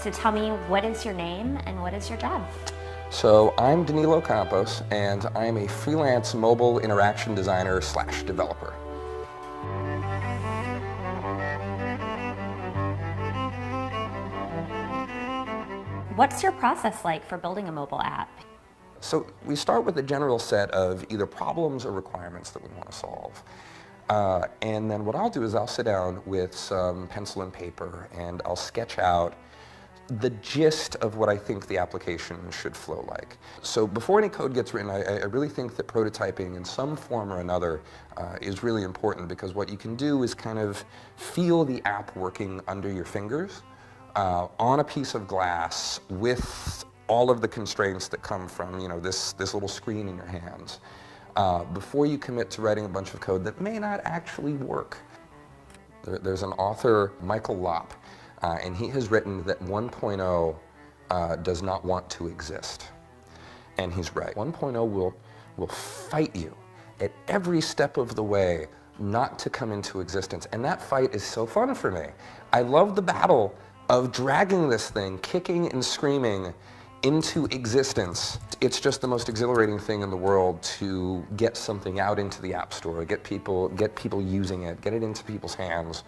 So tell me, what is your name and what is your job? So I'm Danilo Campos, and I'm a freelance mobile interaction designer / developer. What's your process like for building a mobile app? So we start with a general set of either problems or requirements that we want to solve. And then what I'll do is I'll sit down with some pencil and paper and I'll sketch out the gist of what I think the application should flow like. So before any code gets written, I really think that prototyping in some form or another is really important, because what you can do is kind of feel the app working under your fingers on a piece of glass with all of the constraints that come from, this little screen in your hands, before you commit to writing a bunch of code that may not actually work. There's an author, Michael Lopp, and he has written that 1.0 does not want to exist. And he's right. 1.0 will fight you at every step of the way not to come into existence. And that fight is so fun for me. I love the battle of dragging this thing, kicking and screaming, into existence. It's just the most exhilarating thing in the world to get something out into the App Store, get people using it, get it into people's hands,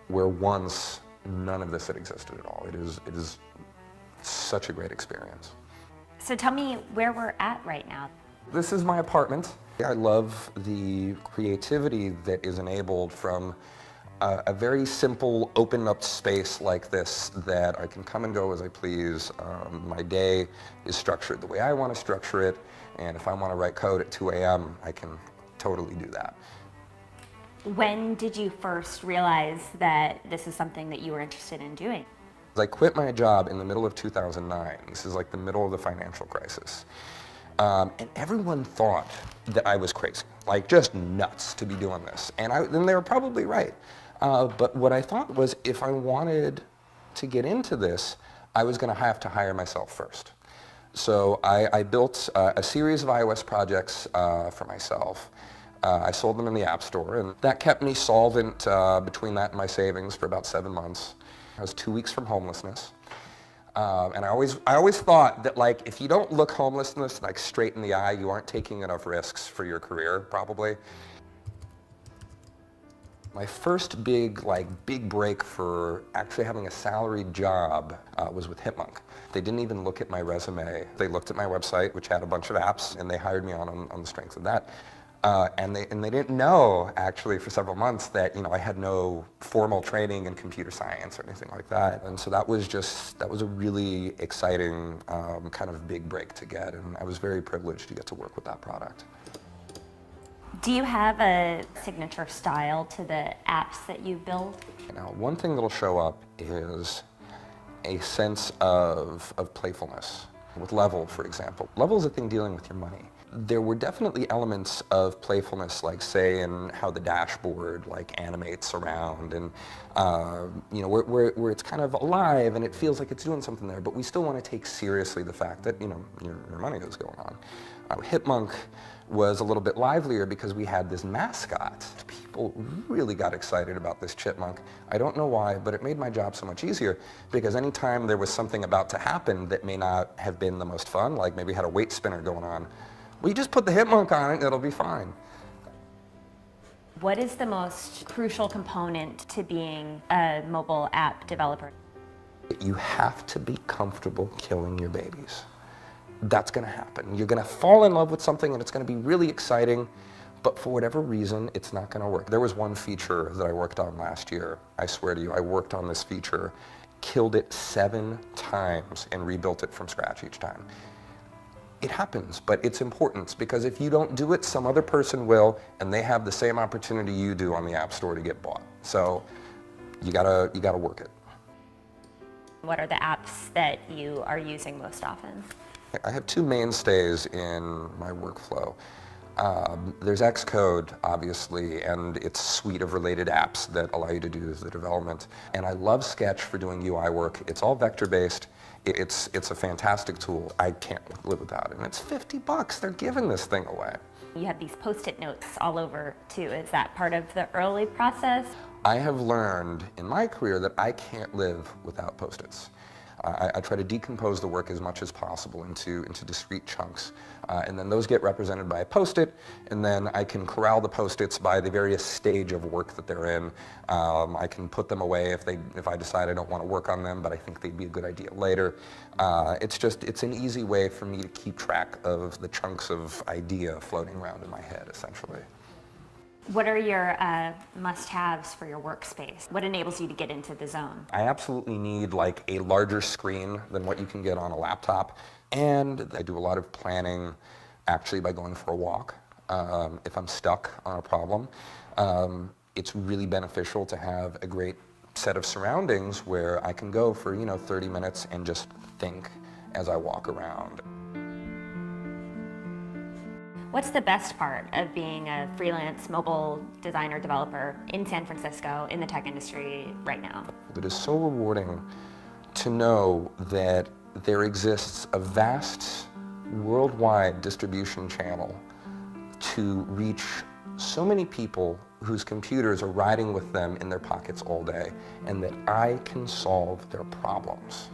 where once none of this had existed at all. It is such a great experience. So tell me where we're at right now. This is my apartment. I love the creativity that is enabled from a very simple, open up space like this, that I can come and go as I please. My day is structured the way I want to structure it, and if I want to write code at 2 a.m., I can totally do that. When did you first realize that this is something that you were interested in doing? I quit my job in the middle of 2009. This is like the middle of the financial crisis. And everyone thought that I was crazy, like just nuts to be doing this. And they were probably right. But what I thought was, if I wanted to get into this, I was going to have to hire myself first. So I built a series of iOS projects for myself. I sold them in the App Store, and that kept me solvent between that and my savings for about 7 months. I was 2 weeks from homelessness. And I always thought that, like, if you don't look homelessness like straight in the eye, you aren't taking enough risks for your career, probably. My first big break for actually having a salaried job was with Hipmunk. They didn't even look at my resume. They looked at my website, which had a bunch of apps, and they hired me on the strength of that. And they didn't know, actually, for several months that I had no formal training in computer science or anything like that. And so that was a really exciting kind of big break to get, and I was very privileged to get to work with that product. Do you have a signature style to the apps that you build? Now, one thing that'll show up is a sense of playfulness. With Level, for example. Level is a thing dealing with your money. There were definitely elements of playfulness, like, say, in how the dashboard animates around, and where it's kind of alive and it feels like it's doing something there, but we still want to take seriously the fact that your money is going on. Hipmunk was a little bit livelier because we had this mascot. People really got excited about this chipmunk. I don't know why, but it made my job so much easier, because anytime there was something about to happen that may not have been the most fun, like maybe had a weight spinner going on, well, you just put the Hipmunk on it and it'll be fine. What is the most crucial component to being a mobile app developer? You have to be comfortable killing your babies. That's going to happen. You're going to fall in love with something and it's going to be really exciting, but for whatever reason, it's not going to work. There was one feature that I worked on last year. I swear to you, I worked on this feature, killed it 7 times, and rebuilt it from scratch each time. It happens, but it's important, because if you don't do it, some other person will, and they have the same opportunity you do on the App Store to get bought. So you gotta work it. What are the apps that you are using most often? I have 2 mainstays in my workflow. There's Xcode, obviously, and its suite of related apps that allow you to do the development. And I love Sketch for doing UI work. It's all vector-based. It's a fantastic tool. I can't live without it. And it's $50. They're giving this thing away. You have these Post-it notes all over, too. Is that part of the early process? I have learned in my career that I can't live without Post-its. I try to decompose the work as much as possible into discrete chunks. And then those get represented by a Post-it, and then I can corral the Post-its by the various stage of work that they're in. I can put them away if I decide I don't want to work on them, but I think they'd be a good idea later. It's an easy way for me to keep track of the chunks of idea floating around in my head, essentially. What are your must-haves for your workspace? What enables you to get into the zone? I absolutely need like a larger screen than what you can get on a laptop. And I do a lot of planning actually by going for a walk. If I'm stuck on a problem, it's really beneficial to have a great set of surroundings where I can go for 30 minutes and just think as I walk around. What's the best part of being a freelance mobile designer developer in San Francisco in the tech industry right now? It is so rewarding to know that there exists a vast worldwide distribution channel to reach so many people whose computers are riding with them in their pockets all day, and that I can solve their problems.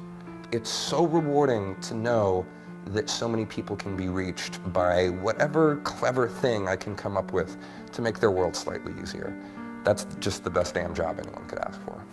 It's so rewarding to know that so many people can be reached by whatever clever thing I can come up with to make their world slightly easier. That's just the best damn job anyone could ask for.